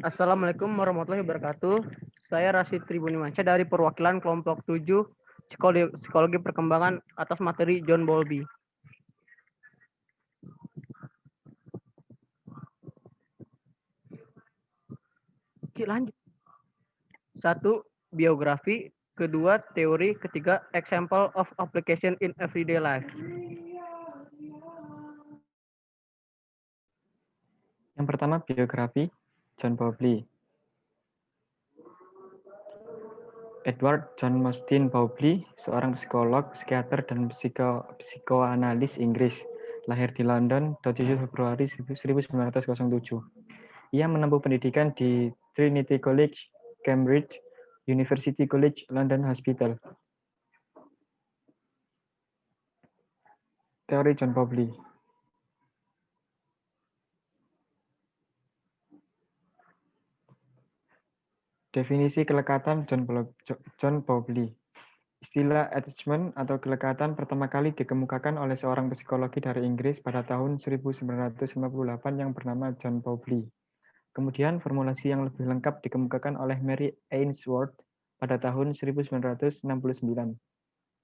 Assalamualaikum warahmatullahi wabarakatuh. Saya Rasid Tribunimansyah dari perwakilan kelompok 7 Psikologi Perkembangan atas materi John Bowlby. Oke, lanjut. 1. Biografi. Kedua, teori. Ketiga, example of application in everyday life. Yang pertama, biografi John Bowlby. Edward John Mostyn Bowlby, seorang psikolog, psikiater, dan psikoanalis Inggris, lahir di London 27 Februari 1907. Ia menempuh pendidikan di Trinity College, Cambridge, University College London Hospital. Teori John Bowlby. Definisi kelekatan John Bowlby. Istilah attachment atau kelekatan pertama kali dikemukakan oleh seorang psikologi dari Inggris pada tahun 1958 yang bernama John Bowlby. Kemudian formulasi yang lebih lengkap dikemukakan oleh Mary Ainsworth pada tahun 1969.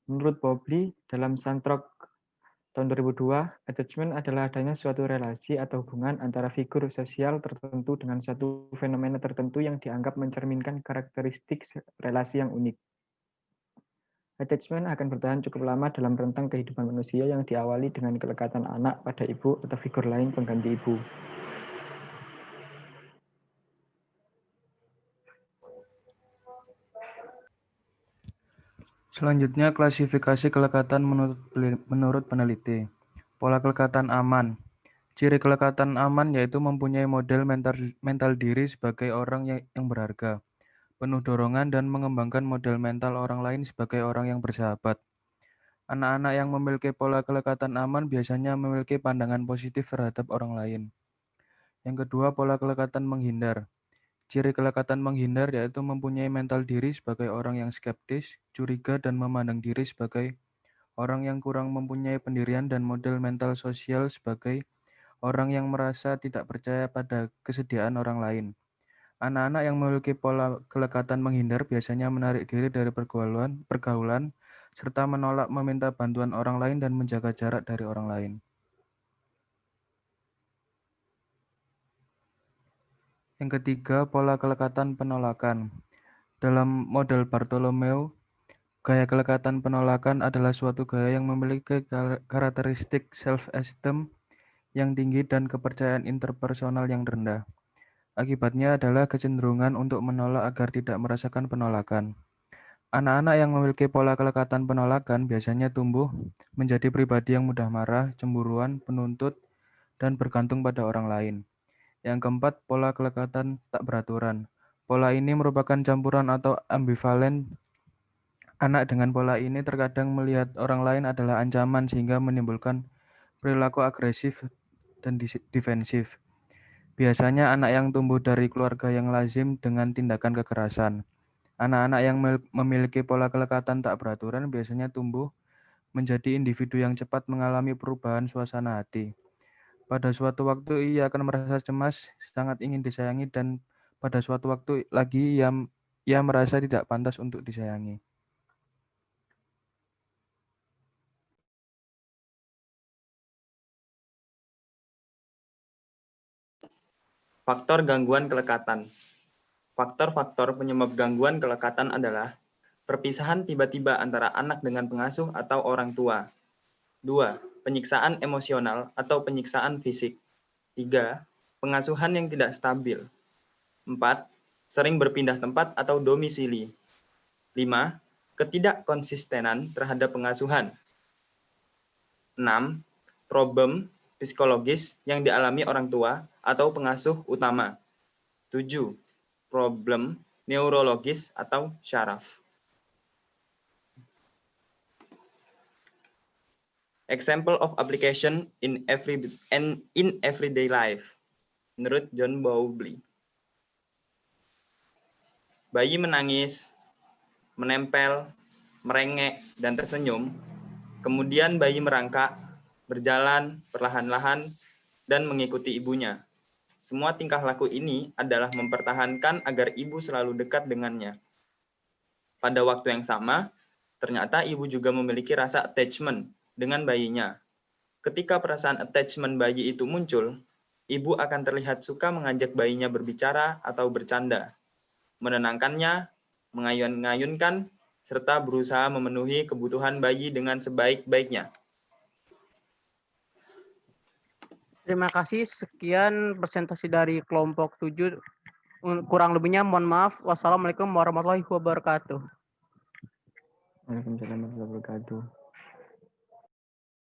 Menurut Bowlby, dalam Santrok tahun 2002, attachment adalah adanya suatu relasi atau hubungan antara figur sosial tertentu dengan suatu fenomena tertentu yang dianggap mencerminkan karakteristik relasi yang unik. Attachment akan bertahan cukup lama dalam rentang kehidupan manusia yang diawali dengan kelekatan anak pada ibu atau figur lain pengganti ibu. Selanjutnya, klasifikasi kelekatan menurut peneliti. Pola kelekatan aman. Ciri kelekatan aman yaitu mempunyai model mental diri sebagai orang yang berharga, penuh dorongan dan mengembangkan model mental orang lain sebagai orang yang bersahabat. Anak-anak yang memiliki pola kelekatan aman biasanya memiliki pandangan positif terhadap orang lain. Yang kedua, pola kelekatan menghindar. Ciri kelekatan menghindar yaitu mempunyai mental diri sebagai orang yang skeptis, curiga, dan memandang diri sebagai orang yang kurang mempunyai pendirian dan model mental sosial sebagai orang yang merasa tidak percaya pada kesediaan orang lain. Anak-anak yang memiliki pola kelekatan menghindar biasanya menarik diri dari pergaulan, serta menolak meminta bantuan orang lain dan menjaga jarak dari orang lain. Yang ketiga, pola kelekatan penolakan. Dalam model Bartholomew, gaya kelekatan penolakan adalah suatu gaya yang memiliki karakteristik self-esteem yang tinggi dan kepercayaan interpersonal yang rendah. Akibatnya adalah kecenderungan untuk menolak agar tidak merasakan penolakan. Anak-anak yang memiliki pola kelekatan penolakan biasanya tumbuh menjadi pribadi yang mudah marah, cemburuan, penuntut, dan bergantung pada orang lain. Yang keempat, pola kelekatan tak beraturan. Pola ini merupakan campuran atau ambivalen. Anak dengan pola ini terkadang melihat orang lain adalah ancaman sehingga menimbulkan perilaku agresif dan defensif. Biasanya anak yang tumbuh dari keluarga yang lazim dengan tindakan kekerasan. Anak-anak yang memiliki pola kelekatan tak beraturan biasanya tumbuh menjadi individu yang cepat mengalami perubahan suasana hati. Pada suatu waktu ia akan merasa cemas, sangat ingin disayangi, dan pada suatu waktu lagi ia merasa tidak pantas untuk disayangi. Faktor gangguan kelekatan. Faktor-faktor penyebab gangguan kelekatan adalah perpisahan tiba-tiba antara anak dengan pengasuh atau orang tua. 2. Penyiksaan emosional atau penyiksaan fisik. 3. Pengasuhan yang tidak stabil. 4. Sering berpindah tempat atau domisili. 5. Ketidakkonsistenan terhadap pengasuhan. 6. Problem psikologis yang dialami orang tua atau pengasuh utama. 7. Problem neurologis atau syaraf. Example of application in everyday life. Menurut John Bowlby. Bayi menangis, menempel, merengek, dan tersenyum. Kemudian bayi merangkak, berjalan perlahan-lahan, dan mengikuti ibunya. Semua tingkah laku ini adalah mempertahankan agar ibu selalu dekat dengannya. Pada waktu yang sama, ternyata ibu juga memiliki rasa attachment dengan bayinya. Ketika perasaan attachment bayi itu muncul, ibu akan terlihat suka mengajak bayinya berbicara atau bercanda, menenangkannya, mengayun-ngayunkan, serta berusaha memenuhi kebutuhan bayi dengan sebaik-baiknya. Terima kasih. Sekian presentasi dari kelompok 7. Kurang lebihnya mohon maaf. Wassalamualaikum warahmatullahi wabarakatuh. Waalaikumsalam warahmatullahi wabarakatuh.